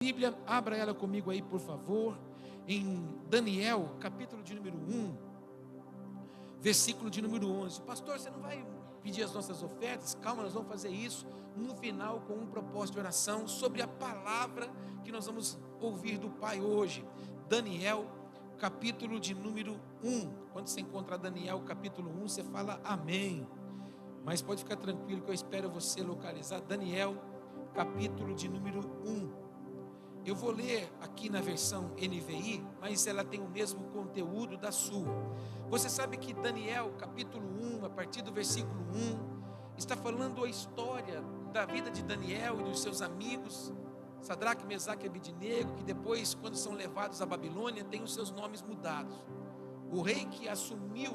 Bíblia, abra ela comigo aí, por favor, em Daniel, capítulo de número 1, versículo de número 11. Pastor, você não vai pedir as nossas ofertas? Calma, nós vamos fazer isso no final com um propósito de oração sobre a palavra que nós vamos ouvir do Pai hoje. Daniel, capítulo de número 1. Quando você encontrar Daniel, capítulo 1, você fala amém. Mas pode ficar tranquilo que eu espero você localizar Daniel, capítulo de número 1. Eu vou ler aqui na versão NVI, mas ela tem o mesmo conteúdo da sua. Você sabe que Daniel, capítulo 1, a partir do versículo 1, está falando a história da vida de Daniel e dos seus amigos, Sadraque, Mesaque e Abidnego, que depois, quando são levados à Babilônia, têm os seus nomes mudados. O rei que assumiu,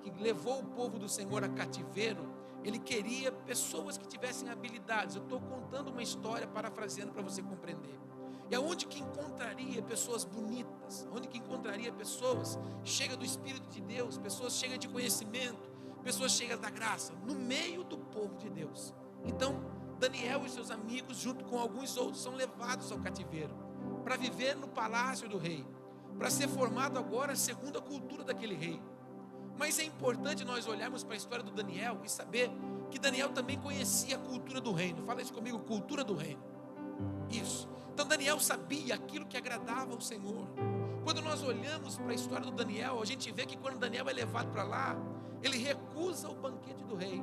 que levou o povo do Senhor a cativeiro, ele queria pessoas que tivessem habilidades. Eu estou contando uma história, parafraseando para você compreender. E aonde que encontraria pessoas bonitas? Onde que encontraria pessoas cheias do Espírito de Deus, pessoas cheias de conhecimento, pessoas cheias da graça? No meio do povo de Deus. Então, Daniel e seus amigos, junto com alguns outros, são levados ao cativeiro para viver no palácio do rei, para ser formado agora segundo a cultura daquele rei. Mas é importante nós olharmos para a história do Daniel e saber que Daniel também conhecia a cultura do reino. Fala isso comigo, cultura do reino. Isso. Então Daniel sabia aquilo que agradava ao Senhor. Quando nós olhamos para a história do Daniel, a gente vê que quando Daniel é levado para lá, ele recusa o banquete do rei.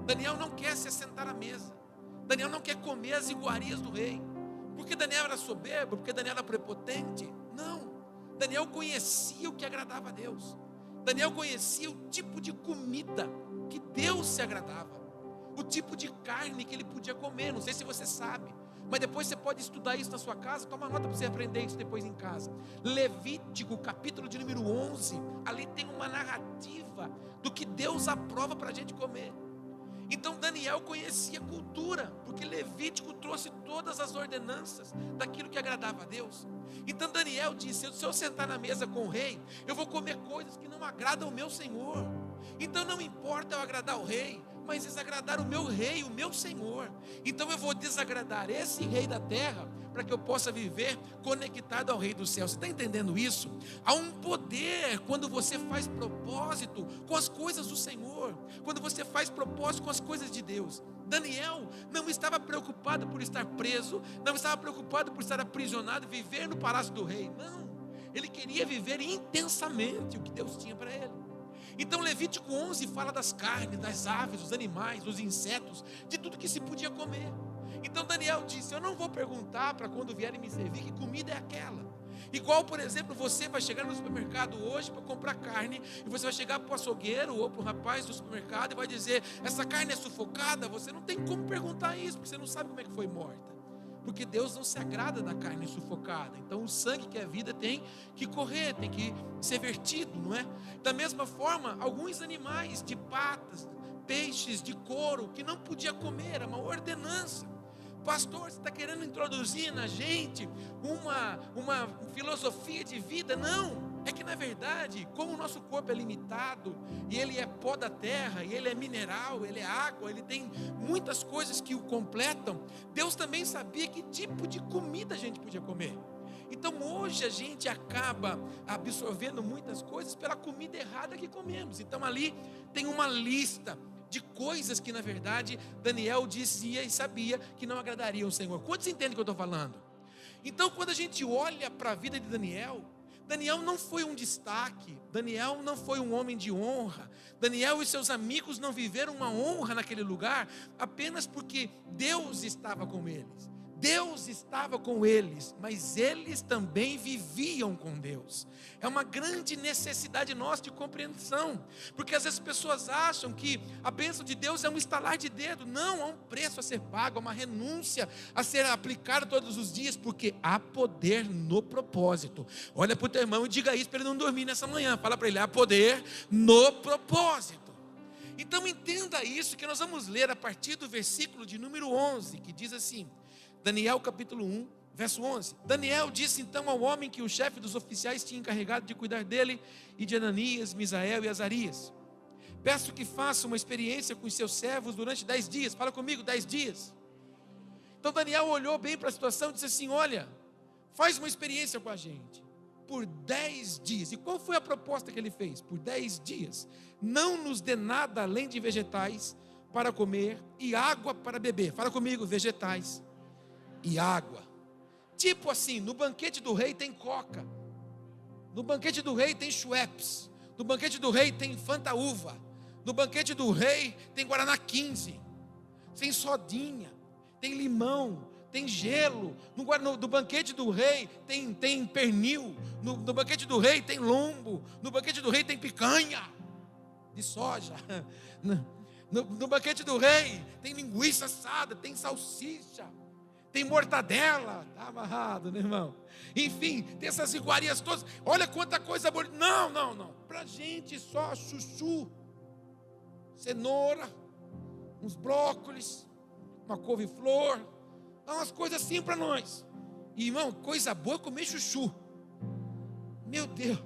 Daniel não quer se assentar à mesa. Daniel não quer comer as iguarias do rei. Porque Daniel era soberbo, porque Daniel era prepotente. Não. Daniel conhecia o que agradava a Deus. Daniel conhecia o tipo de comida que Deus se agradava. O tipo de carne que ele podia comer. Não sei se você sabe, mas depois você pode estudar isso na sua casa. Toma nota para você aprender isso depois em casa. Levítico, capítulo de número 11. Ali tem uma narrativa do que Deus aprova para a gente comer. Então Daniel conhecia cultura, porque Levítico trouxe todas as ordenanças daquilo que agradava a Deus. Então Daniel disse: se eu sentar na mesa com o rei, eu vou comer coisas que não agradam ao meu Senhor. Então não importa eu agradar o rei, mas desagradar o meu rei, o meu Senhor. Então eu vou desagradar esse rei da terra, para que eu possa viver conectado ao rei do céu. Você está entendendo isso? Há um poder quando você faz propósito com as coisas do Senhor, quando você faz propósito com as coisas de Deus. Daniel não estava preocupado por estar preso, não estava preocupado por estar aprisionado e viver no palácio do rei. Não, ele queria viver intensamente o que Deus tinha para ele. Então Levítico 11 fala das carnes, das aves, dos animais, dos insetos, de tudo que se podia comer. Então Daniel disse: eu não vou perguntar para quando vierem me servir que comida é aquela. Igual, por exemplo, você vai chegar no supermercado hoje para comprar carne, e você vai chegar para o açougueiro ou para o rapaz do supermercado e vai dizer: essa carne é sufocada. Você não tem como perguntar isso, porque você não sabe como é que foi morta. Porque Deus não se agrada da carne sufocada. Então o sangue que é vida tem que correr, tem que ser vertido, não é? Da mesma forma, alguns animais de patas, peixes de couro, que não podia comer, era uma ordenança. Pastor, você está querendo introduzir na gente uma filosofia de vida? Não, é que na verdade, como o nosso corpo é limitado, e ele é pó da terra, e ele é mineral, ele é água, ele tem muitas coisas que o completam, Deus também sabia que tipo de comida a gente podia comer. Então hoje a gente acaba absorvendo muitas coisas pela comida errada que comemos. Então ali tem uma lista de coisas que na verdade Daniel dizia e sabia que não agradariam ao Senhor. Quantos entendem o que eu estou falando? Então quando a gente olha para a vida de Daniel, Daniel não foi um destaque, Daniel não foi um homem de honra, Daniel e seus amigos não viveram uma honra naquele lugar apenas porque Deus estava com eles. Deus estava com eles, mas eles também viviam com Deus. É uma grande necessidade nossa de compreensão, porque às vezes as pessoas acham que a bênção de Deus é um estalar de dedo. Não, há um preço a ser pago, há uma renúncia a ser aplicada todos os dias, porque há poder no propósito. Olha para o teu irmão e diga isso para ele não dormir nessa manhã. Fala para ele: há poder no propósito. Então entenda isso, que nós vamos ler a partir do versículo de número 11, que diz assim, Daniel capítulo 1, verso 11. Daniel disse então ao homem que o chefe dos oficiais tinha encarregado de cuidar dele, e de Ananias, Misael e Azarias: peço que faça uma experiência com os seus servos durante 10 dias. Fala comigo, 10 dias. Então Daniel olhou bem para a situação e disse assim: olha, faz uma experiência com a gente, por 10 dias. E qual foi a proposta que ele fez? Por 10 dias, não nos dê nada além de vegetais para comer e água para beber. Fala comigo, vegetais e água. Tipo assim, no banquete do rei tem coca, no banquete do rei tem Schweppes, no banquete do rei tem Fanta Uva, no banquete do rei tem Guaraná 15, tem sodinha, tem limão, tem gelo. No banquete do rei tem pernil, no banquete do rei tem lombo, no banquete do rei tem picanha de soja, no banquete do rei tem linguiça assada, tem salsicha, tem mortadela. Está amarrado, né, irmão? Enfim, tem essas iguarias todas. Olha quanta coisa boa. Não. Para a gente só chuchu, cenoura, uns brócolis, uma couve-flor, dá umas coisas assim para nós. E, irmão, coisa boa é comer chuchu. Meu Deus,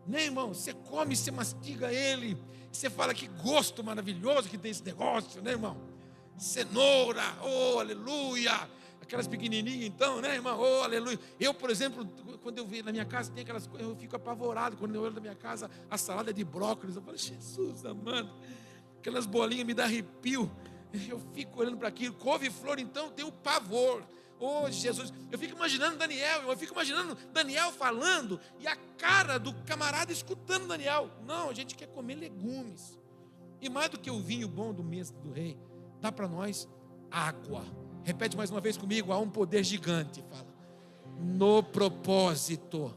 né, irmão? Você come, você mastiga ele, você fala que gosto maravilhoso que tem esse negócio, né, irmão? Cenoura, oh, aleluia. Aquelas pequenininhas então, né, irmão? Oh, aleluia. Eu, por exemplo, quando eu vejo na minha casa, tem aquelas coisas, eu fico apavorado quando eu olho na minha casa a salada de brócolis. Eu falo, Jesus amado, aquelas bolinhas me dão arrepio. Eu fico olhando para aquilo. Couve-flor, então, tem o pavor. Oh, Jesus. Eu fico imaginando Daniel falando e a cara do camarada escutando Daniel. Não, a gente quer comer legumes. E mais do que o vinho bom do mestre do rei, dá para nós água. Repete mais uma vez comigo, há um poder gigante, fala, no propósito.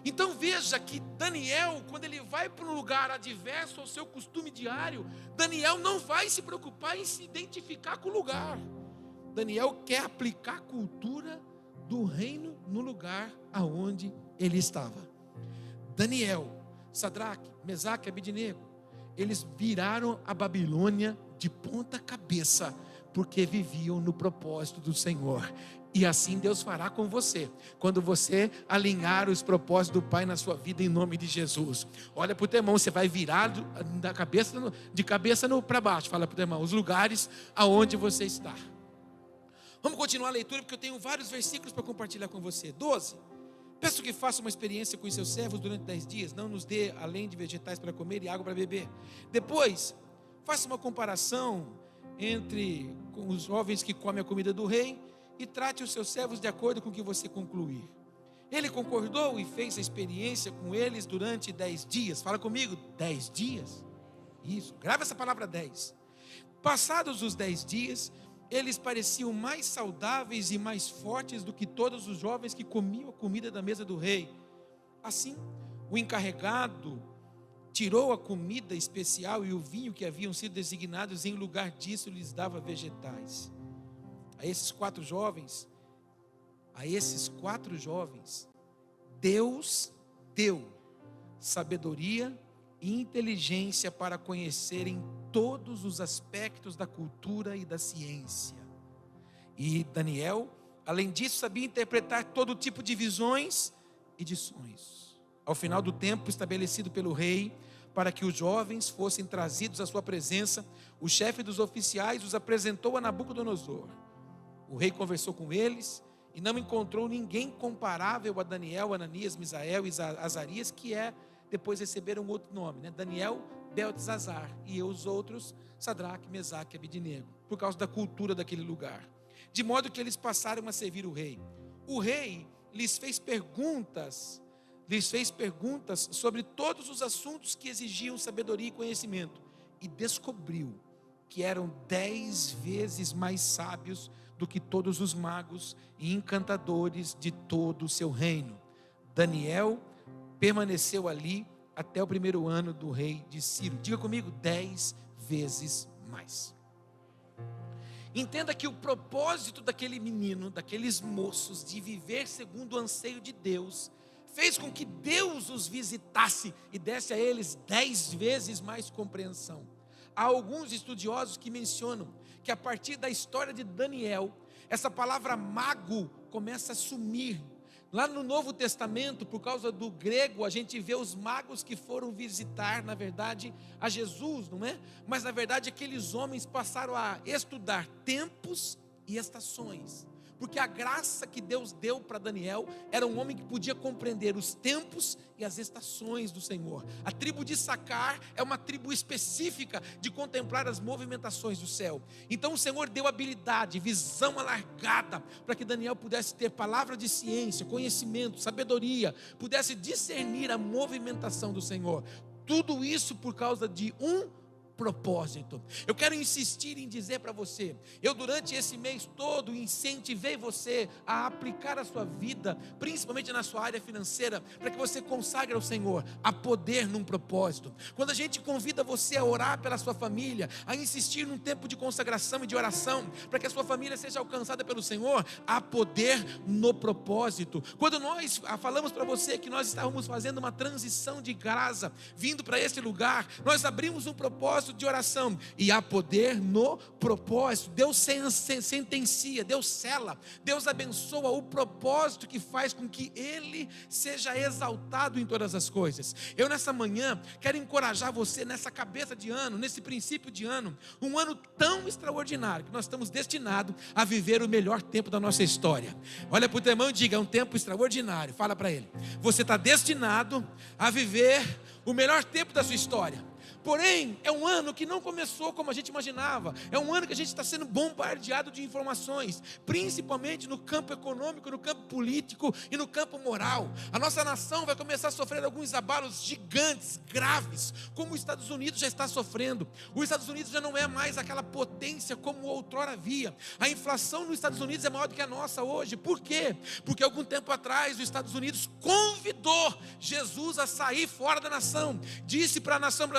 Então veja que Daniel, quando ele vai para um lugar adverso ao seu costume diário, Daniel não vai se preocupar em se identificar com o lugar. Daniel quer aplicar a cultura do reino no lugar aonde ele estava. Daniel, Sadraque, Mesaque e Abednego, eles viraram a Babilônia de ponta cabeça, porque viviam no propósito do Senhor. E assim Deus fará com você, quando você alinhar os propósitos do Pai na sua vida, em nome de Jesus. Olha para o teu irmão, você vai virar de cabeça para baixo. Fala para o teu irmão, os lugares aonde você está. Vamos continuar a leitura, porque eu tenho vários versículos para compartilhar com você. 12. Peço que faça uma experiência com os seus servos durante 10 dias, não nos dê além de vegetais para comer e água para beber. Depois, faça uma comparação entre os jovens que comem a comida do rei e trate os seus servos de acordo com o que você concluir. Ele concordou e fez a experiência com eles durante 10 dias. Fala comigo, 10 dias. Isso, grava essa palavra 10. Passados os 10 dias, eles pareciam mais saudáveis e mais fortes do que todos os jovens que comiam a comida da mesa do rei. Assim, o encarregado tirou a comida especial e o vinho que haviam sido designados, em lugar disso lhes dava vegetais. A esses quatro jovens, Deus deu sabedoria e inteligência para conhecerem todos os aspectos da cultura e da ciência. E Daniel, além disso, sabia interpretar todo tipo de visões e de sonhos. Ao final do tempo estabelecido pelo rei, para que os jovens fossem trazidos à sua presença, o chefe dos oficiais os apresentou a Nabucodonosor. O rei conversou com eles e não encontrou ninguém comparável a Daniel, Ananias, Misael e Azarias, que depois receberam outro nome, né? Daniel, Beltesazar, e os outros, Sadraque, Mesaque e Abednego, por causa da cultura daquele lugar. De modo que eles passaram a servir o rei. O rei lhes fez perguntas sobre todos os assuntos que exigiam sabedoria e conhecimento, e descobriu que eram 10 vezes mais sábios do que todos os magos e encantadores de todo o seu reino. Daniel permaneceu ali até o primeiro ano do rei de Ciro. Diga comigo, 10 vezes mais. Entenda que o propósito daquele menino, daqueles moços, de viver segundo o anseio de Deus, fez com que Deus os visitasse e desse a eles 10 vezes mais compreensão. Há alguns estudiosos que mencionam que a partir da história de Daniel, essa palavra mago começa a sumir. Lá no Novo Testamento, por causa do grego, a gente vê os magos que foram visitar, na verdade, a Jesus, não é? Mas na verdade aqueles homens passaram a estudar tempos e estações. Porque a graça que Deus deu para Daniel era um homem que podia compreender os tempos e as estações do Senhor. A tribo de Issacar é uma tribo específica de contemplar as movimentações do céu. Então o Senhor deu habilidade, visão alargada, para que Daniel pudesse ter palavra de ciência, conhecimento, sabedoria, pudesse discernir a movimentação do Senhor. Tudo isso por causa de um propósito. Eu quero insistir em dizer para você, eu durante esse mês todo incentivei você a aplicar a sua vida, principalmente na sua área financeira, para que você consagre ao Senhor, a poder num propósito. Quando a gente convida você a orar pela sua família, a insistir num tempo de consagração e de oração, para que a sua família seja alcançada pelo Senhor, há poder no propósito. Quando nós falamos para você que nós estávamos fazendo uma transição de casa, vindo para esse lugar, nós abrimos um propósito de oração, e há poder no propósito. Deus sentencia, Deus sela, Deus abençoa o propósito que faz com que Ele seja exaltado em todas as coisas. Eu nessa manhã quero encorajar você nessa cabeça de ano, nesse princípio de ano, um ano tão extraordinário, que nós estamos destinados a viver o melhor tempo da nossa história. Olha para o teu irmão e diga: é um tempo extraordinário. Fala para ele: você está destinado a viver o melhor tempo da sua história. Porém, é um ano que não começou como a gente imaginava. É um ano que a gente está sendo bombardeado de informações, principalmente no campo econômico, no campo político e no campo moral. A nossa nação vai começar a sofrer alguns abalos gigantes, graves, como os Estados Unidos já está sofrendo. Os Estados Unidos já não é mais aquela potência como outrora havia. A inflação nos Estados Unidos é maior do que a nossa hoje. Por quê? Porque algum tempo atrás os Estados Unidos convidou Jesus a sair fora da nação. Disse para a nação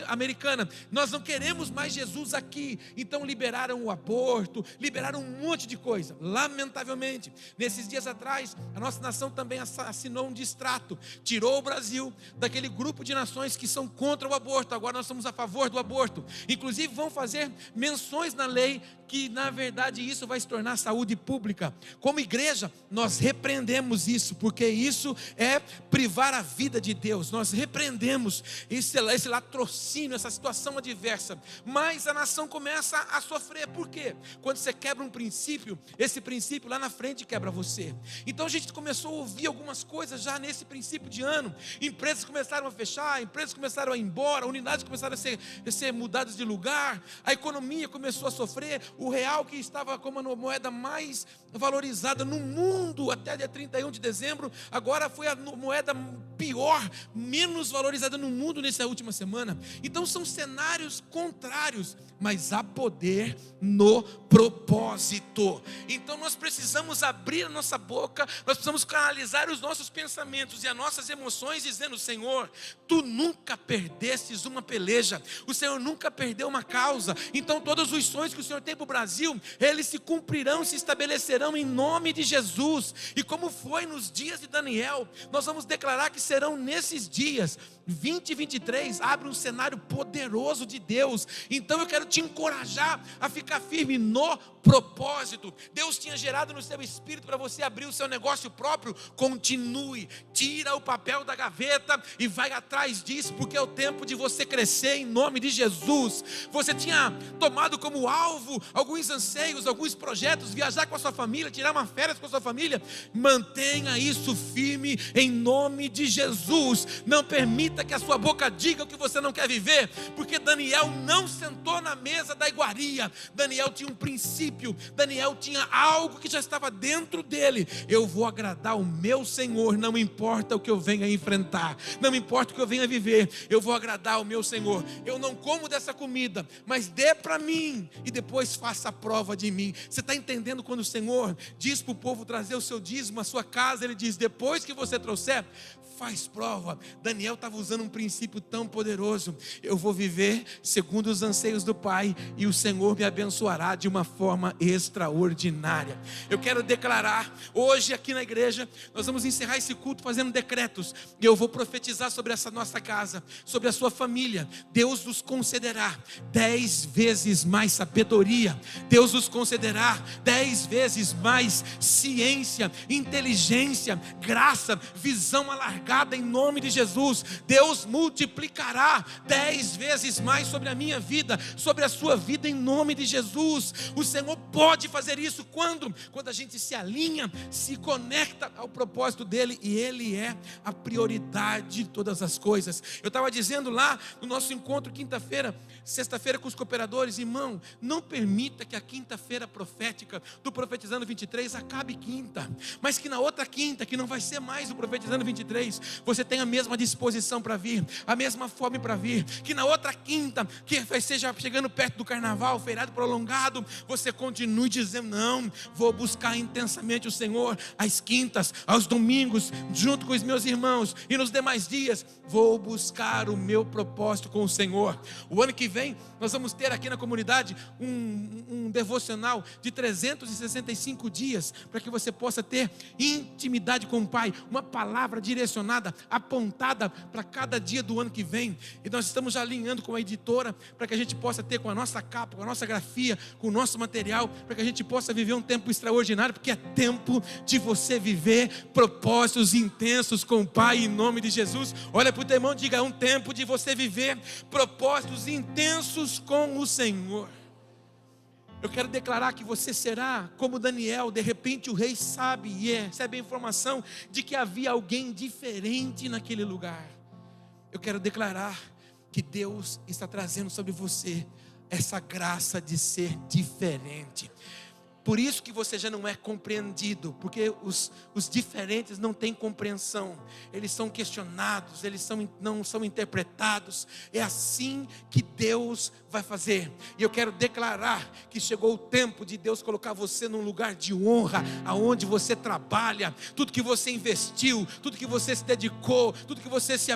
americana: nós não queremos mais Jesus aqui. Então liberaram o aborto, liberaram um monte de coisa. Lamentavelmente, nesses dias atrás, a nossa nação também assinou um distrato, tirou o Brasil daquele grupo de nações que são contra o aborto. Agora nós somos a favor do aborto. Inclusive vão fazer menções na lei que na verdade isso vai se tornar saúde pública. Como igreja, nós repreendemos isso, porque isso é privar a vida de Deus. Nós repreendemos esse latrocínio, essa situação adversa. Mas a nação começa a sofrer. Por quê? Quando você quebra um princípio, esse princípio lá na frente quebra você. Então a gente começou a ouvir algumas coisas já nesse princípio de ano. Empresas começaram a fechar, empresas começaram a ir embora, unidades começaram a ser mudadas de lugar, a economia começou a sofrer. O real, que estava como a moeda mais valorizada no mundo até dia 31 de dezembro, agora foi a moeda pior, menos valorizada no mundo nessa última semana. Então são cenários contrários, mas há poder no propósito. Então nós precisamos abrir a nossa boca, nós precisamos canalizar os nossos pensamentos e as nossas emoções, dizendo: Senhor, Tu nunca perdestes uma peleja, o Senhor nunca perdeu uma causa. Então todos os sonhos que o Senhor tem para o Brasil, eles se cumprirão, se estabelecerão em nome de Jesus. E como foi nos dias de Daniel, nós vamos declarar que serão nesses dias. 2023 abre um cenário poderoso de Deus. Então eu quero te encorajar a ficar firme no propósito. Deus tinha gerado no seu espírito para você abrir o seu negócio próprio. Continue, tira o papel da gaveta e vai atrás disso, porque é o tempo de você crescer em nome de Jesus. Você tinha tomado como alvo alguns anseios, alguns projetos, viajar com a sua família, tirar uma férias com a sua família. Mantenha isso firme em nome de Jesus. Não permita que a sua boca diga o que você não quer viver, porque Daniel não sentou na mesa da iguaria. Daniel tinha um princípio, Daniel tinha algo que já estava dentro dele. Eu vou agradar o meu Senhor, não importa o que eu venha enfrentar, não importa o que eu venha viver, eu vou agradar o meu Senhor. Eu não como dessa comida, mas dê para mim e depois faça a prova de mim. Você está entendendo? Quando o Senhor diz para o povo trazer o seu dízimo, a sua casa, Ele diz: depois que você trouxer, faz prova. Daniel estava usando um princípio tão poderoso: eu vou viver segundo os anseios do Pai, e o Senhor me abençoará de uma forma extraordinária. Eu quero declarar hoje aqui na igreja, nós vamos encerrar esse culto fazendo decretos, e eu vou profetizar sobre essa nossa casa, sobre a sua família. Deus nos concederá 10 vezes mais sabedoria, Deus nos concederá 10 vezes mais ciência, inteligência, graça, visão alargada em nome de Jesus. Deus multiplicará liberará 10 vezes mais sobre a minha vida, sobre a sua vida, em nome de Jesus. O Senhor pode fazer isso quando a gente se alinha, se conecta ao propósito dele, e ele é a prioridade de todas as coisas. Eu estava dizendo lá no nosso encontro sexta-feira com os cooperadores, irmão, não permita que a quinta-feira profética do Profetizando 23 acabe quinta, mas que na outra quinta, que não vai ser mais o Profetizando 23, você tenha a mesma disposição para vir, a mesma fome para vir, que na outra quinta, que esteja chegando perto do carnaval, feriado prolongado, você continue dizendo: não, vou buscar intensamente o Senhor, às quintas, aos domingos, junto com os meus irmãos, e nos demais dias, vou buscar o meu propósito com o Senhor. O ano que vem, nós vamos ter aqui na comunidade um devocional de 365 dias, para que você possa ter intimidade com o Pai, uma palavra direcionada, apontada para cada dia do ano que vem. E nós estamos já alinhando com a editora, para que a gente possa ter com a nossa capa, com a nossa grafia, com o nosso material, para que a gente possa viver um tempo extraordinário, porque é tempo de você viver propósitos intensos com o Pai, em nome de Jesus. Olha para o teu irmão e diga: é um tempo de você viver propósitos intensos com o Senhor. Eu quero declarar que você será como Daniel. De repente o rei sabe e recebe a informação de que havia alguém diferente naquele lugar. Eu quero declarar que Deus está trazendo sobre você essa graça de ser diferente. Por isso que você já não é compreendido, porque os diferentes não têm compreensão, eles são questionados, eles não são interpretados. É assim que Deus vai fazer. E eu quero declarar que chegou o tempo de Deus colocar você num lugar de honra, aonde você trabalha, tudo que você investiu, tudo que você se dedicou, tudo que você se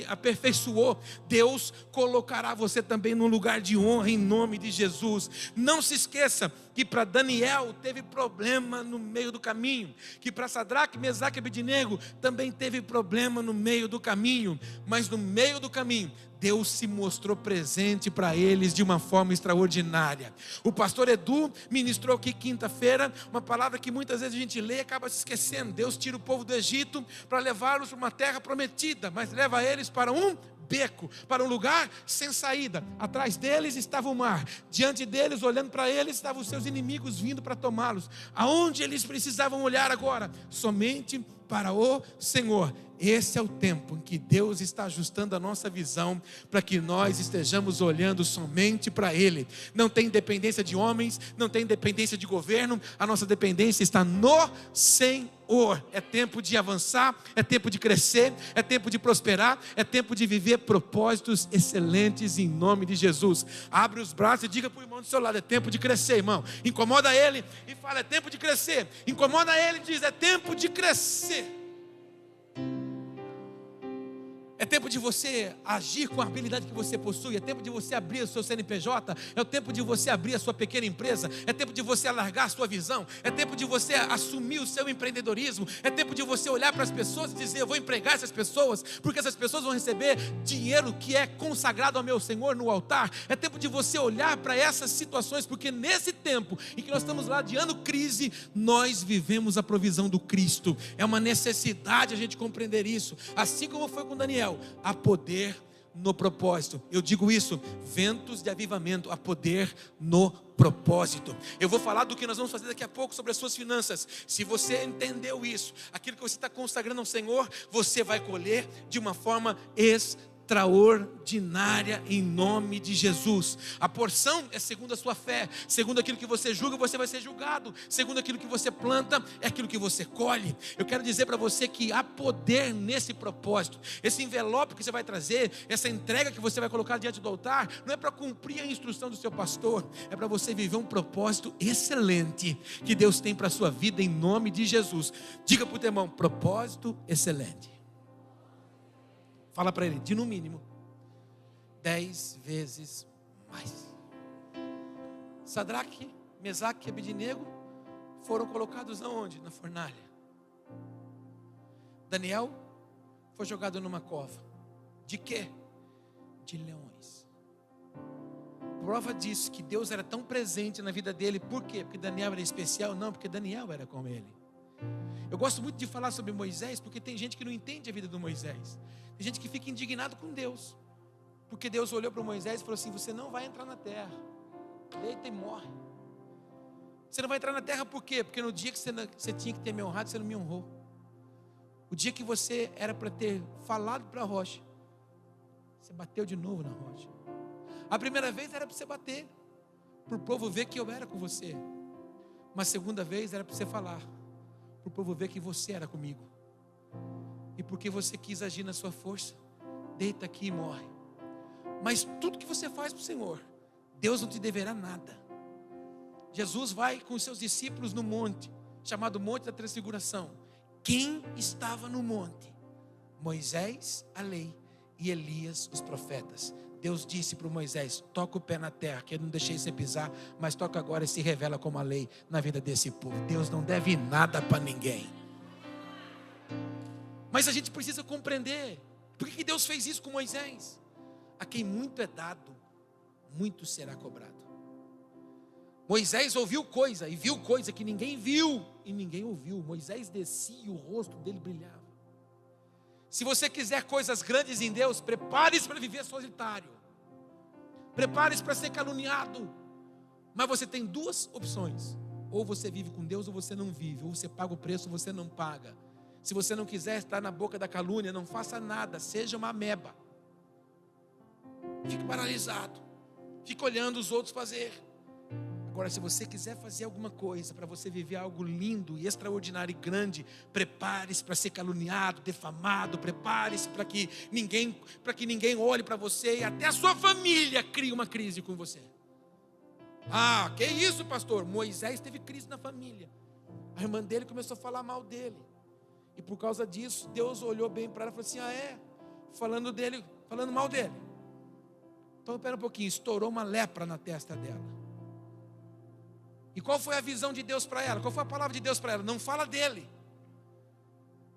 aperfeiçoou, Deus colocará você também num lugar de honra, em nome de Jesus. Não se esqueça que para Daniel teve problema no meio do caminho, que para Sadraque, Mesaque e Abednego também teve problema no meio do caminho, mas no meio do caminho Deus se mostrou presente para eles de uma forma extraordinária. O pastor Edu ministrou aqui quinta-feira uma palavra que muitas vezes a gente lê e acaba se esquecendo. Deus tira o povo do Egito para levá-los para uma terra prometida, mas leva eles para um beco, para um lugar sem saída. Atrás deles estava o mar, diante deles, olhando para eles, estavam os seus inimigos vindo para tomá-los. Aonde eles precisavam olhar agora? Somente para o Senhor. Esse é o tempo em que Deus está ajustando a nossa visão, para que nós estejamos olhando somente para Ele. Não tem dependência de homens, não tem dependência de governo, a nossa dependência está no Senhor. É tempo de avançar, é tempo de crescer, é tempo de prosperar, é tempo de viver propósitos excelentes em nome de Jesus. Abre os braços e diga para o irmão do seu lado: é tempo de crescer, irmão. Incomoda ele e fala: é tempo de crescer. Incomoda ele e diz: é tempo de crescer. É tempo de você agir com a habilidade que você possui. É tempo de você abrir o seu CNPJ. É o tempo de você abrir a sua pequena empresa. É tempo de você alargar a sua visão. É tempo de você assumir o seu empreendedorismo. É tempo de você olhar para as pessoas e dizer: eu vou empregar essas pessoas, porque essas pessoas vão receber dinheiro que é consagrado ao meu Senhor no altar. É tempo de você olhar para essas situações, porque nesse tempo em que nós estamos ladeando crise, nós vivemos a provisão do Cristo. É uma necessidade a gente compreender isso. Assim como foi com Daniel, há poder no propósito. Eu digo isso: ventos de avivamento, há poder no propósito. Eu vou falar do que nós vamos fazer daqui a pouco sobre as suas finanças. Se você entendeu isso, aquilo que você está consagrando ao Senhor, você vai colher de uma forma extraordinária em nome de Jesus. A porção é segundo a sua fé. Segundo aquilo que você julga, você vai ser julgado. Segundo aquilo que você planta, é aquilo que você colhe. Eu quero dizer para você que há poder nesse propósito. Esse envelope que você vai trazer, essa entrega que você vai colocar diante do altar, não é para cumprir a instrução do seu pastor, é para você viver um propósito excelente que Deus tem para a sua vida em nome de Jesus. Diga para o teu irmão: propósito excelente. Fala para ele: de no mínimo 10 vezes mais. Sadraque, Mesaque e Abednego foram colocados aonde? Na fornalha. Daniel foi jogado numa cova. De quê? De leões. Prova disso que Deus era tão presente na vida dele. Por quê? Porque Daniel era especial? Não, porque Daniel era como ele. Eu gosto muito de falar sobre Moisés, porque tem gente que não entende a vida do Moisés. Tem gente que fica indignado com Deus, porque Deus olhou para Moisés e falou assim: você não vai entrar na terra, deita e morre. Você não vai entrar na terra por quê? Porque no dia que você tinha que ter me honrado, você não me honrou. O dia que você era para ter falado para a rocha, você bateu de novo na rocha. A primeira vez era para você bater, para o povo ver que eu era com você. Mas a segunda vez era para você falar, para o povo ver que você era comigo. E porque você quis agir na sua força, deita aqui e morre. Mas tudo que você faz para o Senhor, Deus não te deverá nada. Jesus vai com os seus discípulos no monte, chamado Monte da Transfiguração. Quem estava no monte? Moisés, a lei, e Elias, os profetas. Deus disse para Moisés: toca o pé na terra, que eu não deixei você pisar, mas toca agora e se revela como a lei na vida desse povo. Deus não deve nada para ninguém. Mas a gente precisa compreender, por que Deus fez isso com Moisés? A quem muito é dado, muito será cobrado. Moisés ouviu coisa e viu coisa que ninguém viu e ninguém ouviu. Moisés descia e o rosto dele brilhava. Se você quiser coisas grandes em Deus, prepare-se para viver solitário. Prepare-se para ser caluniado. Mas você tem duas opções: ou você vive com Deus ou você não vive. Ou você paga o preço ou você não paga. Se você não quiser estar na boca da calúnia, não faça nada, seja uma ameba. Fique paralisado, fique olhando os outros fazer. Agora, se você quiser fazer alguma coisa para você viver algo lindo e extraordinário e grande, prepare-se para ser caluniado, defamado. Prepare-se para que ninguém olhe para você e até a sua família crie uma crise com você. Ah, que isso, pastor? Moisés teve crise na família. A irmã dele começou a falar mal dele. E por causa disso, Deus olhou bem para ela e falou assim: ah, é? Falando mal dele. Então, espera um pouquinho, estourou uma lepra na testa dela. E qual foi a visão de Deus para ela? Qual foi a palavra de Deus para ela? Não fala dele,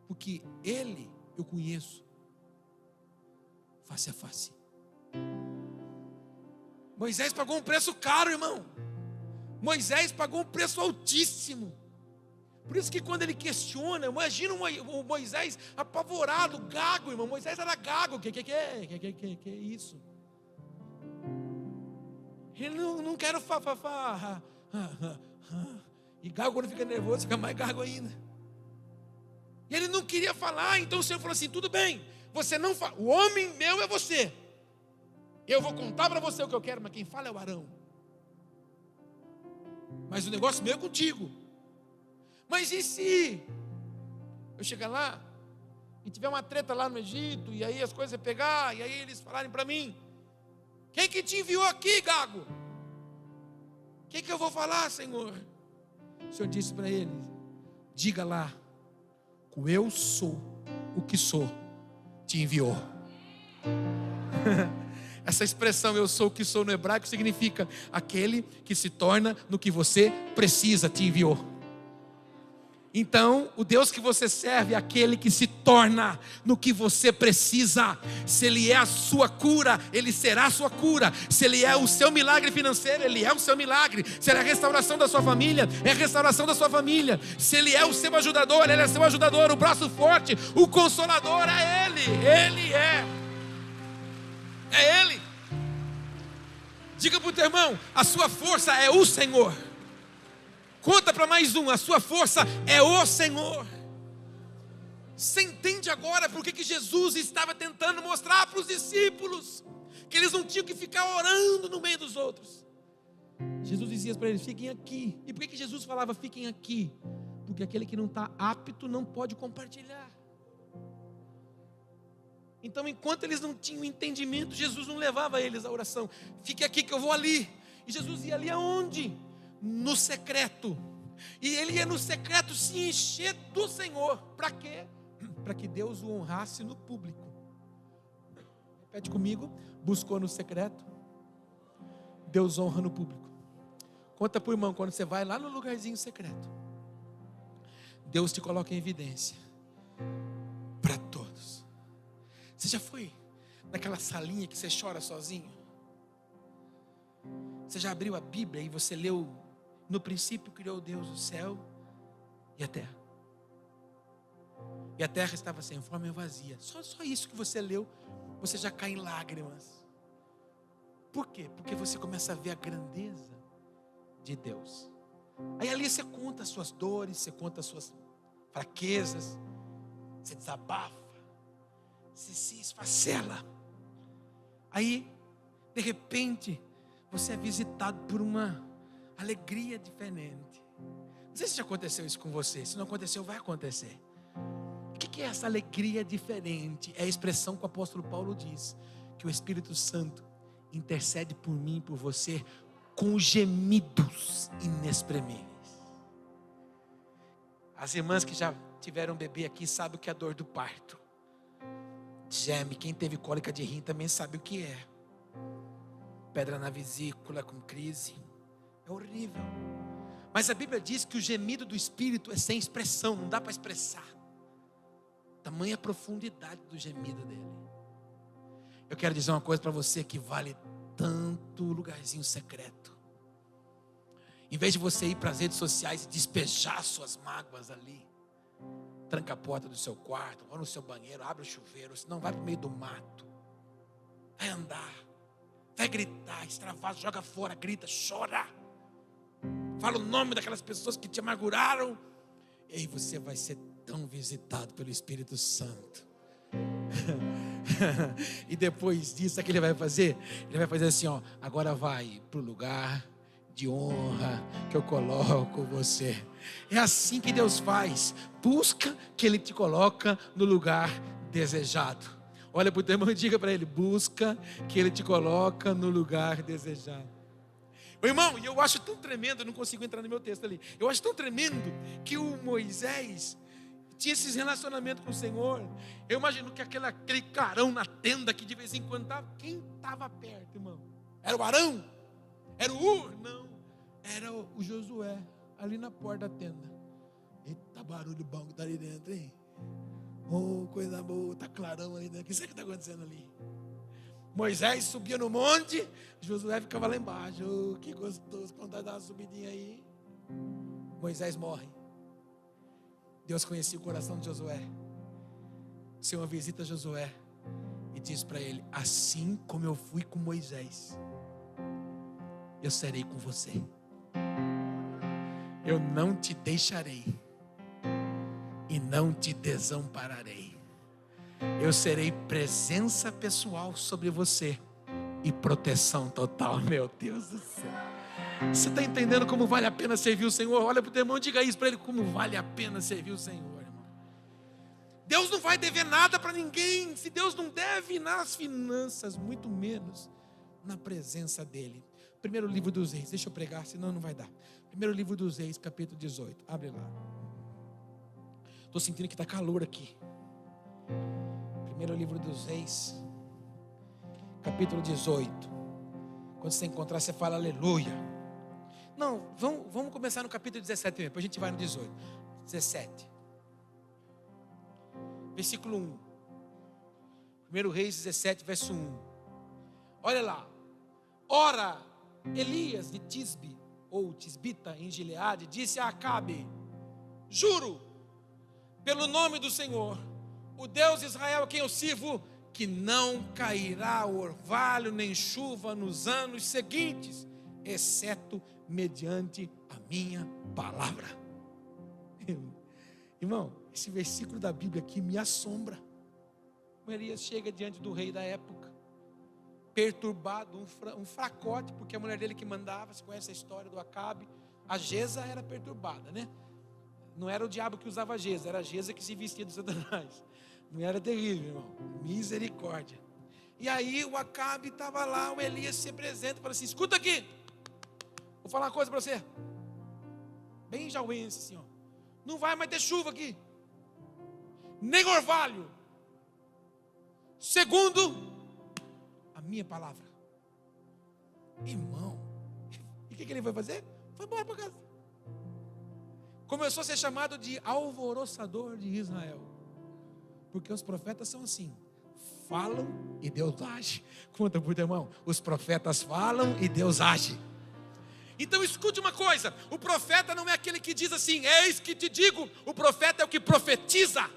porque ele eu conheço face a face. Moisés pagou um preço caro, irmão. Moisés pagou um preço altíssimo. Por isso que quando ele questiona, imagina o Moisés apavorado, gago, irmão. Moisés era gago. Que é isso? Ele não quer fa. E gago, quando fica nervoso, fica mais gago ainda. E ele não queria falar. Então o Senhor falou assim: tudo bem, você não fala, o homem meu é você. Eu vou contar para você o que eu quero, mas quem fala é o Arão. Mas o negócio meu é contigo. Mas e se eu chegar lá e tiver uma treta lá no Egito, e aí as coisas pegar, e aí eles falarem para mim: quem que te enviou aqui, gago? O que eu vou falar, Senhor? O Senhor disse para ele: diga lá, o eu sou o que sou te enviou. Essa expressão eu sou o que sou no hebraico significa aquele que se torna no que você precisa te enviou. Então, o Deus que você serve é aquele que se torna no que você precisa. Se Ele é a sua cura, Ele será a sua cura. Se Ele é o seu milagre financeiro, Ele é o seu milagre. Se Ele é a restauração da sua família, é a restauração da sua família. Se Ele é o seu ajudador, Ele é seu ajudador. O braço forte, o consolador é Ele. Ele é Ele. Diga para o teu irmão: a sua força é o Senhor. Conta para mais um: a sua força é o Senhor. Você entende agora por que Jesus estava tentando mostrar para os discípulos que eles não tinham que ficar orando no meio dos outros? Jesus dizia para eles: fiquem aqui. E por que Jesus falava fiquem aqui? Porque aquele que não está apto não pode compartilhar. Então, enquanto eles não tinham entendimento, Jesus não levava eles à oração. Fique aqui que eu vou ali. E Jesus ia ali aonde? No secreto. E ele ia no secreto se encher do Senhor. Para quê? Para que Deus o honrasse no público. Repete comigo: buscou no secreto, Deus honra no público. Conta para o irmão: quando você vai lá no lugarzinho secreto, Deus te coloca em evidência para todos. Você já foi naquela salinha que você chora sozinho? Você já abriu a Bíblia e você leu: no princípio criou Deus o céu e a terra. e a terra estava sem forma e vazia. Só isso que você leu, você já cai em lágrimas. Por quê? Porque você começa a ver a grandeza de Deus. Aí ali você conta as suas dores, você conta as suas fraquezas, você desabafa, você se esfacela. Aí, de repente, você é visitado por uma alegria diferente. Não sei se já aconteceu isso com você. Se não aconteceu, vai acontecer. O que é essa alegria diferente? É a expressão que o apóstolo Paulo diz, que o Espírito Santo intercede por mim e por você com gemidos inexprimíveis. As irmãs que já tiveram bebê aqui sabem o que é a dor do parto. Geme. Quem teve cólica de rim também sabe o que é. Pedra na vesícula com crise. É horrível. Mas a Bíblia diz que o gemido do Espírito é sem expressão, não dá para expressar. Tamanha profundidade do gemido dele. Eu quero dizer uma coisa para você que vale tanto lugarzinho secreto. Em vez de você ir para as redes sociais e despejar suas mágoas ali, tranca a porta do seu quarto, vai no seu banheiro, abre o chuveiro, senão vai para o meio do mato. Vai andar, vai gritar, extravasa, joga fora, grita, chora. Fala o nome daquelas pessoas que te amarguraram. E aí você vai ser tão visitado pelo Espírito Santo. E depois disso, o que ele vai fazer? Ele vai fazer assim, ó, agora vai para o lugar de honra que eu coloco você. É assim que Deus faz. Busca que Ele te coloca no lugar desejado. Olha para o teu irmão e diga para ele: busca que Ele te coloca no lugar desejado. Meu irmão, e eu acho tão tremendo, eu não consigo entrar no meu texto ali. Eu acho tão tremendo que o Moisés tinha esses relacionamentos com o Senhor. Eu imagino que aquele clarão na tenda que de vez em quando estava. Quem estava perto, irmão? Era o Arão? Era o Ur? Não. Era o Josué, ali na porta da tenda. Eita, barulho bom que está ali dentro, hein? Oh, coisa boa, está clarão ali dentro. O que será que está acontecendo ali? Moisés subia no monte, Josué ficava lá embaixo. Oh, que gostoso, quando vai dar uma subidinha aí. Moisés morre. Deus conhecia o coração de Josué. O Senhor visita Josué e diz para ele: assim como eu fui com Moisés, eu serei com você. Eu não te deixarei e não te desampararei. Eu serei presença pessoal sobre você e proteção total. Meu Deus do céu. Você está entendendo como vale a pena servir o Senhor? Olha para o teu irmão e diga isso para ele: como vale a pena servir o Senhor, irmão. Deus não vai dever nada para ninguém. Se Deus não deve nas finanças, muito menos na presença dEle. Primeiro livro dos Reis, deixa eu pregar, senão não vai dar. Primeiro livro dos Reis, capítulo 18, abre lá. Estou sentindo que está calor aqui. Primeiro livro dos Reis, capítulo 18. Quando você encontrar, você fala aleluia. Não, vamos começar no capítulo 17 mesmo, depois a gente vai no 18. 17. Versículo 1. Primeiro Reis 17, verso 1. Olha lá. Ora, Elias de Tisbe, ou Tisbita em Gileade, disse a Acabe: juro pelo nome do Senhor, o Deus de Israel a quem eu sirvo, que não cairá orvalho nem chuva nos anos seguintes, exceto mediante a minha palavra. Irmão, esse versículo da Bíblia aqui me assombra. O Elias chega diante do rei da época, perturbado, um fracote, porque a mulher dele que mandava. Você conhece a história do Acabe? A Jeza era perturbada, né? Não era o diabo que usava a Jeza, era a Jeza que se vestia do Satanás. Não era terrível, irmão. Misericórdia. E aí o Acabe estava lá, o Elias se apresenta e fala assim: escuta aqui, vou falar uma coisa para você. Bem jauense assim, ó. Não vai mais ter chuva aqui, nem orvalho, segundo a minha palavra. Irmão, e o que ele foi fazer? Foi embora para casa. Começou a ser chamado de alvoroçador de Israel, porque os profetas são assim: falam e Deus age. Conta por teu irmão: os profetas falam e Deus age. Então escute uma coisa: o profeta não é aquele que diz assim, eis que te digo. O profeta é o que profetiza.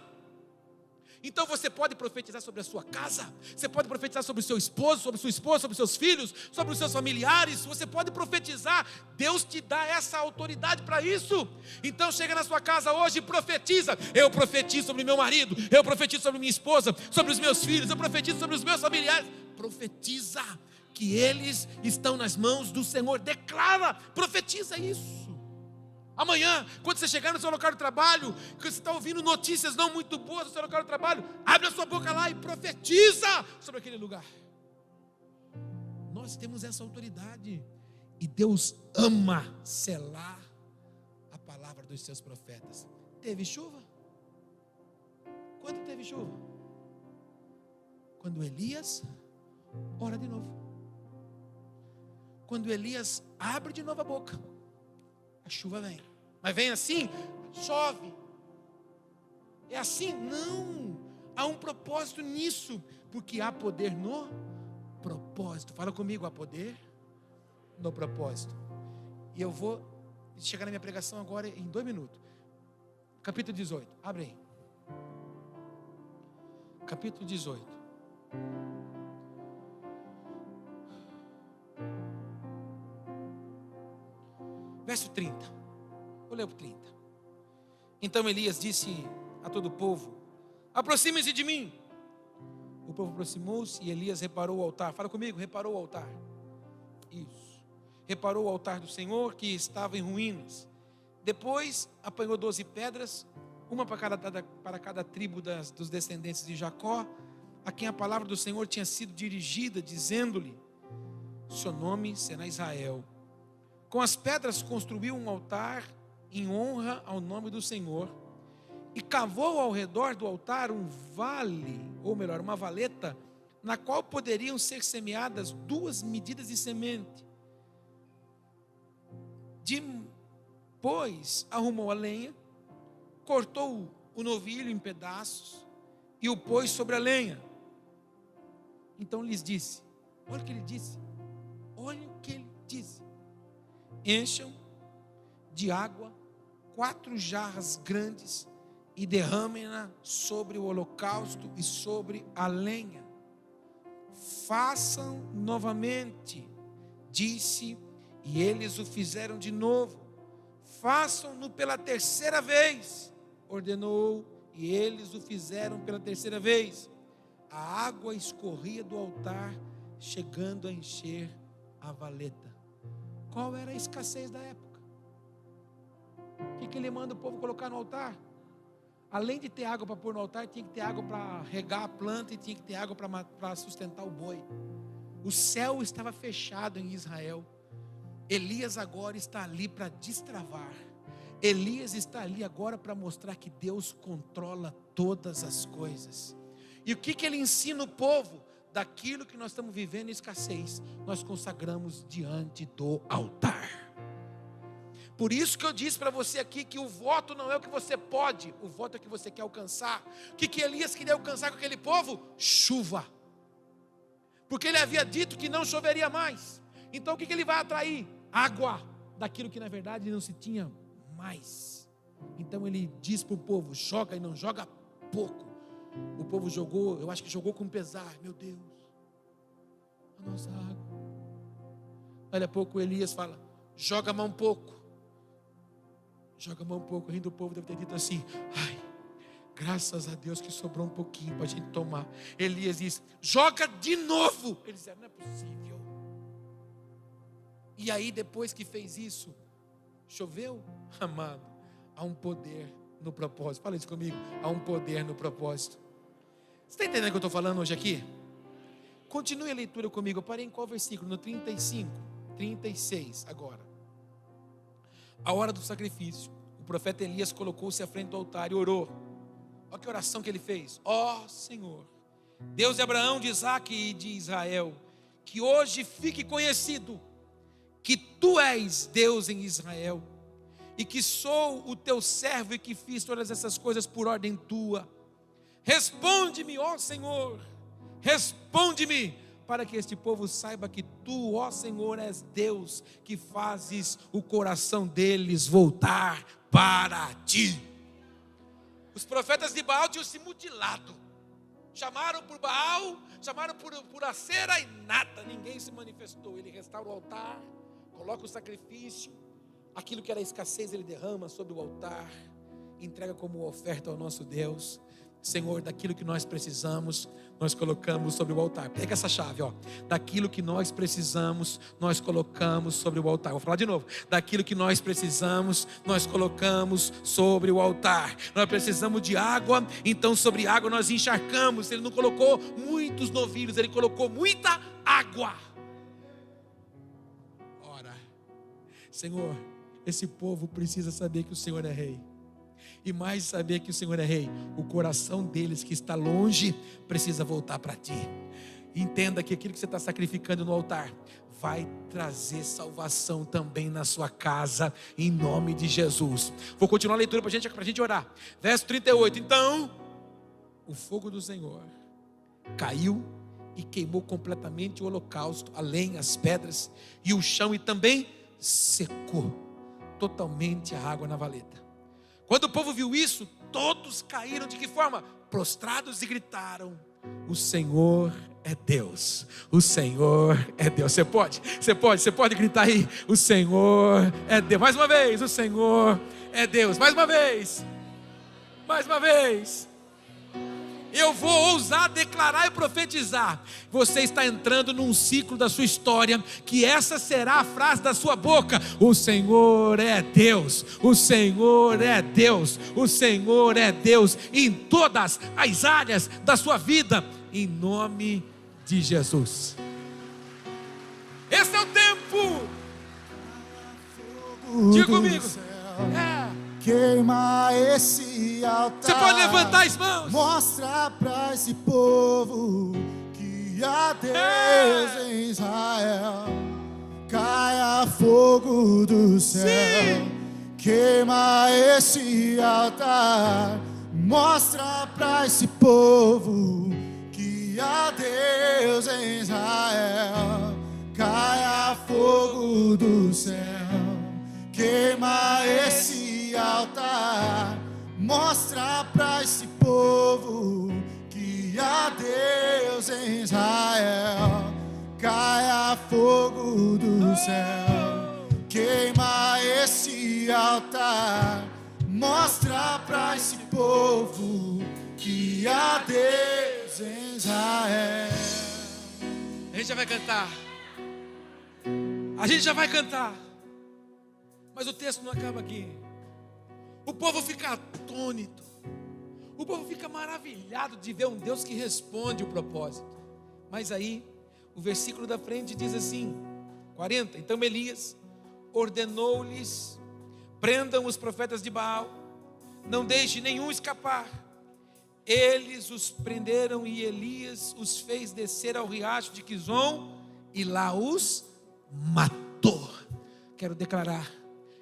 Então você pode profetizar sobre a sua casa, você pode profetizar sobre o seu esposo, sobre sua esposa, sobre os seus filhos, sobre os seus familiares, você pode profetizar. Deus te dá essa autoridade para isso. Então chega na sua casa hoje e profetiza. Eu profetizo sobre meu marido, eu profetizo sobre minha esposa, sobre os meus filhos, eu profetizo sobre os meus familiares. Profetiza que eles estão nas mãos do Senhor. Declara, profetiza isso. Amanhã, quando você chegar no seu local de trabalho, que você está ouvindo notícias não muito boas no seu local de trabalho, abre a sua boca lá e profetiza sobre aquele lugar. Nós temos essa autoridade. E Deus ama selar a palavra dos seus profetas. Teve chuva? Quando teve chuva? Quando Elias ora de novo. Quando Elias abre de novo a boca, a chuva vem. Mas vem assim, chove. É assim? Não. Há um propósito nisso. Porque há poder no propósito. Fala comigo, há poder no propósito. E eu vou chegar na minha pregação agora em 2 minutos. Capítulo 18. Abre aí. Capítulo 18. Verso 30. Vou ler o 30. Então Elias disse a todo o povo: aproxime-se de mim. O povo aproximou-se e Elias reparou o altar. Fala comigo, reparou o altar. Isso. Reparou o altar do Senhor que estava em ruínas. Depois apanhou 12 pedras, uma para cada tribo dos descendentes de Jacó, a quem a palavra do Senhor tinha sido dirigida, dizendo-lhe: seu nome será Israel. Com as pedras construiu um altar em honra ao nome do Senhor e cavou ao redor do altar um vale, ou melhor, uma valeta, na qual poderiam ser semeadas 2 medidas de semente. Depois arrumou a lenha, cortou o novilho em pedaços e o pôs sobre a lenha. Então lhes disse, olha o que ele disse, olha o que ele disse: encham de água 4 jarras grandes e derramem-na sobre o holocausto e sobre a lenha. Façam novamente, disse, e eles o fizeram de novo. Façam-no pela 3ª vez, ordenou, e eles o fizeram pela 3ª vez. A água escorria do altar, chegando a encher a valeta. Qual era a escassez da época? O que ele manda o povo colocar no altar? Além de ter água para pôr no altar, tinha que ter água para regar a planta e tinha que ter água para sustentar o boi. O céu estava fechado em Israel. Elias agora está ali para destravar. Elias está ali agora para mostrar que Deus controla todas as coisas. E o que ele ensina o povo? Daquilo que nós estamos vivendo em escassez, nós consagramos diante do altar. Por isso que eu disse para você aqui que o voto não é o que você pode, o voto é o que você quer alcançar. O que Elias queria alcançar com aquele povo? Chuva. Porque ele havia dito que não choveria mais. Então o que ele vai atrair? Água, daquilo que na verdade não se tinha mais. Então ele diz para o povo: joga, e não joga pouco. O povo jogou, eu acho que jogou com pesar. Meu Deus, a nossa água. Olha, a pouco Elias fala: joga mais um pouco. Joga mais um pouco. Rindo, o povo deve ter dito assim: ai, graças a Deus que sobrou um pouquinho para a gente tomar. Elias diz: joga de novo. Eles disseram: não é possível. E aí depois que fez isso, choveu? Amado, há um poder no propósito. Fala isso comigo: há um poder no propósito. Você está entendendo o que eu estou falando hoje aqui? Continue a leitura comigo. Eu parei em qual versículo? No 35, 36 agora. A hora do sacrifício, o profeta Elias colocou-se à frente do altar e orou. Olha que oração que ele fez: ó Senhor, Deus de Abraão, de Isaque e de Israel, que hoje fique conhecido que Tu és Deus em Israel, e que sou o Teu servo e que fiz todas essas coisas por ordem Tua. Responde-me, ó Senhor, responde-me, para que este povo saiba que Tu, ó Senhor, és Deus, que fazes o coração deles voltar para Ti. Os profetas de Baal tinham se mutilado, chamaram por Baal, chamaram por Acera e nada, ninguém se manifestou. Ele restaura o altar, coloca o sacrifício, aquilo que era escassez ele derrama sobre o altar, entrega como oferta ao nosso Deus. Senhor, daquilo que nós precisamos, nós colocamos sobre o altar. Pega essa chave, ó. Daquilo que nós precisamos, nós colocamos sobre o altar. Vou falar de novo. Daquilo que nós precisamos, nós colocamos sobre o altar. Nós precisamos de água, então sobre água nós encharcamos. Ele não colocou muitos novilhos, ele colocou muita água. Ora, Senhor, esse povo precisa saber que o Senhor é rei. E mais saber que o Senhor é rei, o coração deles que está longe precisa voltar para ti. Entenda que aquilo que você está sacrificando no altar vai trazer salvação também na sua casa, em nome de Jesus. Vou continuar a leitura para a gente orar. Verso 38. Então, o fogo do Senhor caiu e queimou completamente o holocausto, a lenha, as pedras e o chão, e também secou totalmente a água na valeta. Quando o povo viu isso, todos caíram de que forma? Prostrados e gritaram: o Senhor é Deus, o Senhor é Deus. Você pode gritar aí: o Senhor é Deus. Mais uma vez: o Senhor é Deus. Mais uma vez. Eu vou ousar declarar e profetizar. Você está entrando num ciclo da sua história, que essa será a frase da sua boca: o Senhor é Deus, o Senhor é Deus, o Senhor é Deus, em todas as áreas da sua vida, em nome de Jesus. Esse é o tempo. Diga comigo. Queima esse altar. Você pode levantar as mãos. Mostra para esse povo que há Deus em Israel. Caia fogo do céu. Sim. Queima esse altar. Mostra para esse povo que há Deus em Israel. Caia fogo do céu. Queima esse altar, mostra para esse povo que há Deus em Israel. Caia fogo do céu, queima esse altar, mostra para esse povo que há Deus em Israel. A gente já vai cantar. A gente já vai cantar. Mas o texto não acaba aqui. O povo fica atônito. O povo fica maravilhado de ver um Deus que responde o propósito. Mas aí, o versículo da frente diz assim, 40. Então Elias ordenou-lhes: prendam os profetas de Baal, não deixe nenhum escapar. Eles os prenderam e Elias os fez descer ao riacho de Quizon e lá os matou. Quero declarar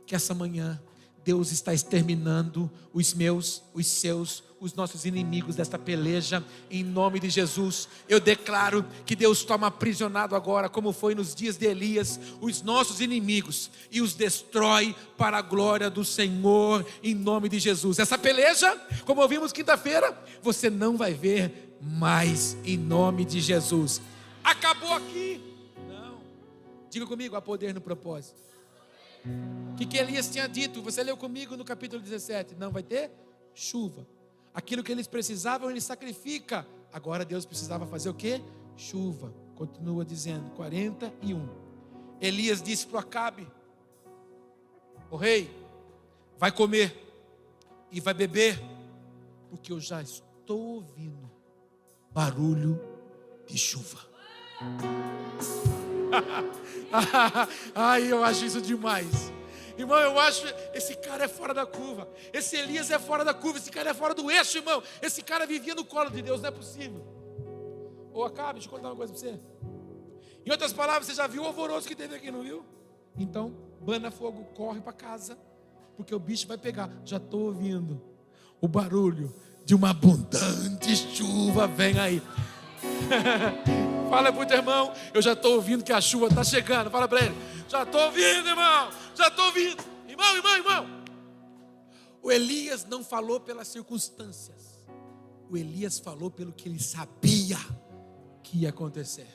que essa manhã Deus está exterminando os meus, os seus, os nossos inimigos desta peleja, em nome de Jesus. Eu declaro que Deus toma aprisionado agora, como foi nos dias de Elias, os nossos inimigos e os destrói para a glória do Senhor, em nome de Jesus. Essa peleja, como ouvimos quinta-feira, você não vai ver mais, em nome de Jesus. Acabou aqui? Não. Diga comigo: há poder no propósito. O que Elias tinha dito? Você leu comigo no capítulo 17. Não vai ter chuva. Aquilo que eles precisavam, ele sacrifica. Agora Deus precisava fazer o quê? Chuva. Continua dizendo, 41. Elias disse para o Acabe: o rei vai comer e vai beber, porque eu já estou ouvindo barulho de chuva. Ai, eu acho isso demais. Irmão, eu acho esse cara é fora da curva. Esse Elias é fora da curva. Esse cara é fora do eixo, irmão. Esse cara vivia no colo de Deus, não é possível. Ô, Acabe, deixa eu contar uma coisa para você. Em outras palavras, você já viu o alvoroço que teve aqui, não viu? Então, bana fogo, corre para casa, porque o bicho vai pegar. Já estou ouvindo o barulho de uma abundante chuva. Vem aí. Fala para o teu irmão: eu já estou ouvindo que a chuva está chegando. Fala para ele: já estou ouvindo, irmão. Já estou ouvindo. Irmão. O Elias não falou pelas circunstâncias. O Elias falou pelo que ele sabia que ia acontecer.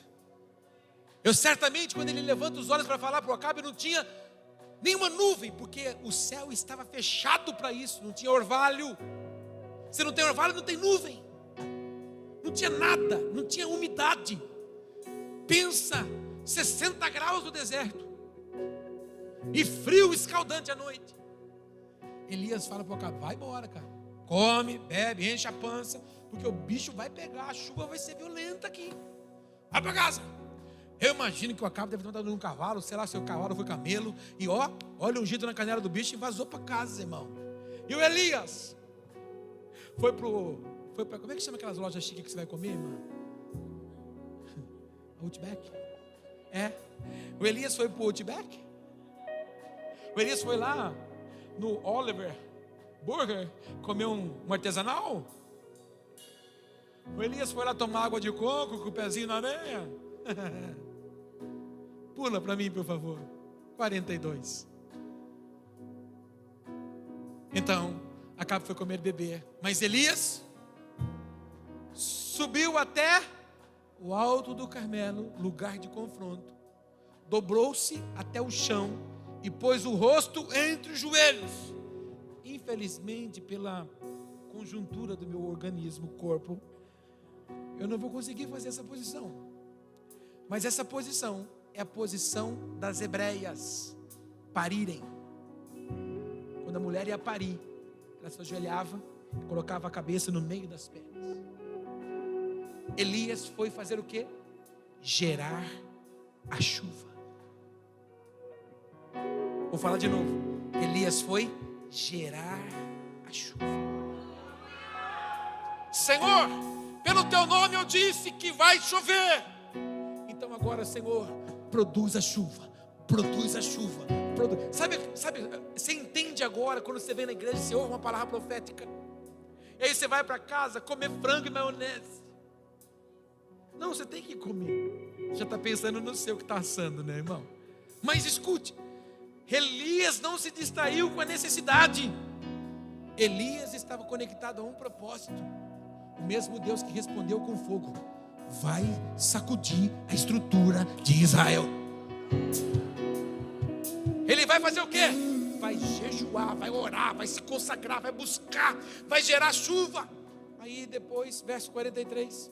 Eu certamente, quando ele levanta os olhos para falar para o Acabe, não tinha nenhuma nuvem, porque o céu estava fechado para isso, não tinha orvalho. Se não tem orvalho, não tem nuvem. Não tinha nada, não tinha umidade. Pensa, 60 graus no deserto e frio escaldante à noite. Elias fala para o Acabe: vai embora, cara, come, bebe, enche a pança, porque o bicho vai pegar, a chuva vai ser violenta aqui. Vai para casa. Eu imagino que o Acabe deve ter montado num cavalo, sei lá se o cavalo foi camelo, e olha ungido na canela do bicho e vazou para casa, irmão. E o Elias foi para, como é que chama aquelas lojas chiques que você vai comer, irmão? Outback? O Elias foi para o Outback. O Elias foi lá no Oliver Burger comer um artesanal. O Elias foi lá tomar água de coco com o pezinho na areia. Pula para mim, por favor. 42. Então, Acabe foi comer e beber. Mas Elias subiu até o alto do Carmelo, lugar de confronto. Dobrou-se até o chão e pôs o rosto entre os joelhos. Infelizmente, pela conjuntura do meu organismo, corpo, eu não vou conseguir fazer essa posição. Mas essa posição é a posição das hebreias parirem. Quando a mulher ia parir, ela se ajoelhava e colocava a cabeça no meio das pernas. Elias foi fazer o quê? Gerar a chuva. Vou falar de novo. Elias foi gerar a chuva. Senhor, pelo teu nome eu disse que vai chover. Então agora, Senhor, produz a chuva. Produz a chuva. Sabe, você entende agora quando você vem na igreja, você ouve uma palavra profética. E aí você vai para casa comer frango e maionese. Não, você tem que comer. Já está pensando no seu que está assando, né, irmão? Mas escute, Elias não se distraiu com a necessidade. Elias estava conectado a um propósito. O mesmo Deus que respondeu com fogo vai sacudir a estrutura de Israel. Ele vai fazer o quê? Vai jejuar, vai orar, vai se consagrar, vai buscar, vai gerar chuva. Aí depois, verso 43.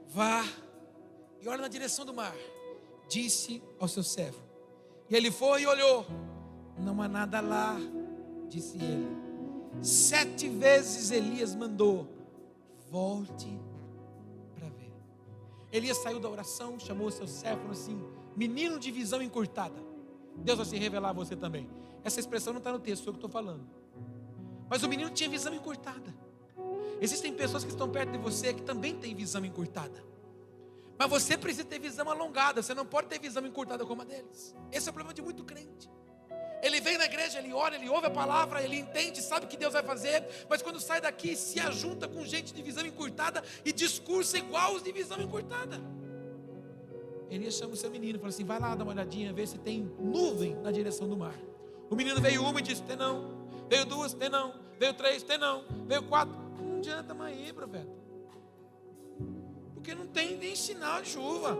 Vá e olha na direção do mar, disse ao seu servo. E ele foi e olhou. Não há nada lá, disse ele. 7 vezes Elias mandou: volte para ver. Elias saiu da oração, chamou o seu servo e falou assim: menino de visão encurtada, Deus vai se revelar a você também. Essa expressão não está no texto, sou eu que estou falando. Mas o menino tinha visão encurtada. Existem pessoas que estão perto de você que também têm visão encurtada. Mas você precisa ter visão alongada. Você não pode ter visão encurtada como a deles. Esse é o problema de muito crente. Ele vem na igreja, ele ora, ele ouve a palavra, ele entende, sabe o que Deus vai fazer. Mas quando sai daqui, se ajunta com gente de visão encurtada e discursa igual os de visão encurtada. Elias chama o seu menino e fala assim: vai lá dar uma olhadinha, ver se tem nuvem na direção do mar. O menino veio uma e disse: tem não. Veio 2, tem não. Veio 3, tem não. Veio 4, não adianta mais ir, profeta, porque não tem nem sinal de chuva.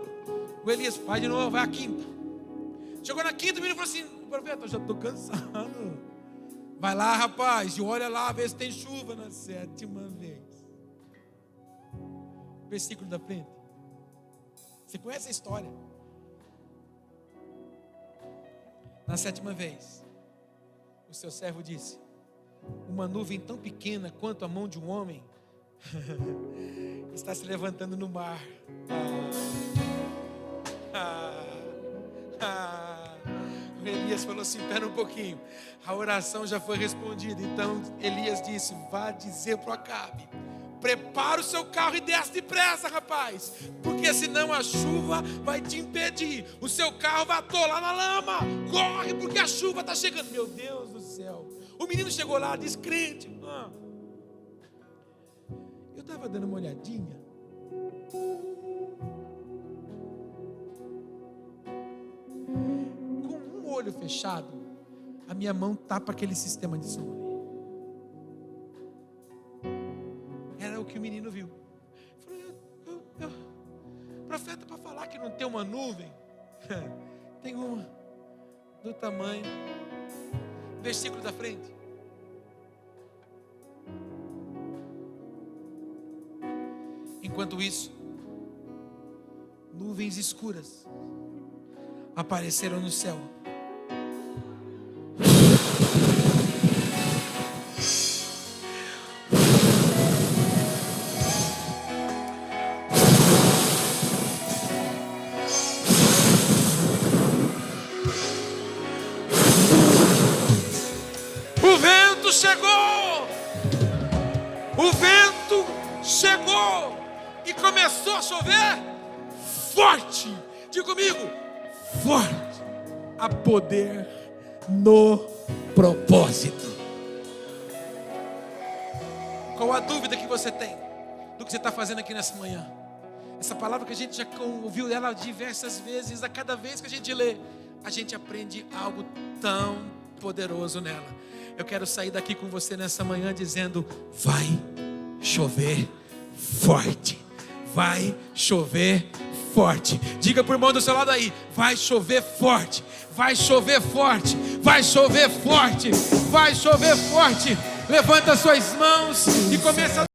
O Elias faz de novo, vai a 5ª. Chegou na 5ª, o menino falou assim: profeta, eu já estou cansado. Vai lá, rapaz, e olha lá, vê se tem chuva na 7ª vez. Versículo da frente. Você conhece a história? Na 7ª vez, o seu servo disse: uma nuvem tão pequena quanto a mão de um homem está se levantando no mar. Elias falou assim: espera um pouquinho, a oração já foi respondida. Então Elias disse: vá dizer para o Acabe: prepara o seu carro e desce depressa, rapaz, porque senão a chuva vai te impedir. O seu carro vai atolar na lama. Corre, porque a chuva está chegando. Meu Deus do céu. O menino chegou lá descrente. Eu estava dando uma olhadinha. Com um olho fechado, a minha mão tapa aquele sistema de som. que o menino viu. Falou, profeta, para falar que não tem uma nuvem, tem uma do tamanho. Versículo da frente. Enquanto isso, nuvens escuras apareceram no céu. O vento chegou! O vento chegou! E começou a chover forte. Diga comigo, forte. Há poder no propósito. Qual a dúvida que você tem do que você está fazendo aqui nessa manhã? Essa palavra que a gente já ouviu ela diversas vezes, a cada vez que a gente lê, a gente aprende algo tão poderoso nela. Eu quero sair daqui com você nessa manhã dizendo: vai chover forte. Vai chover forte. Diga para o irmão do seu lado aí: vai chover forte. Vai chover forte. Vai chover forte. Vai chover forte. Levanta suas mãos e começa a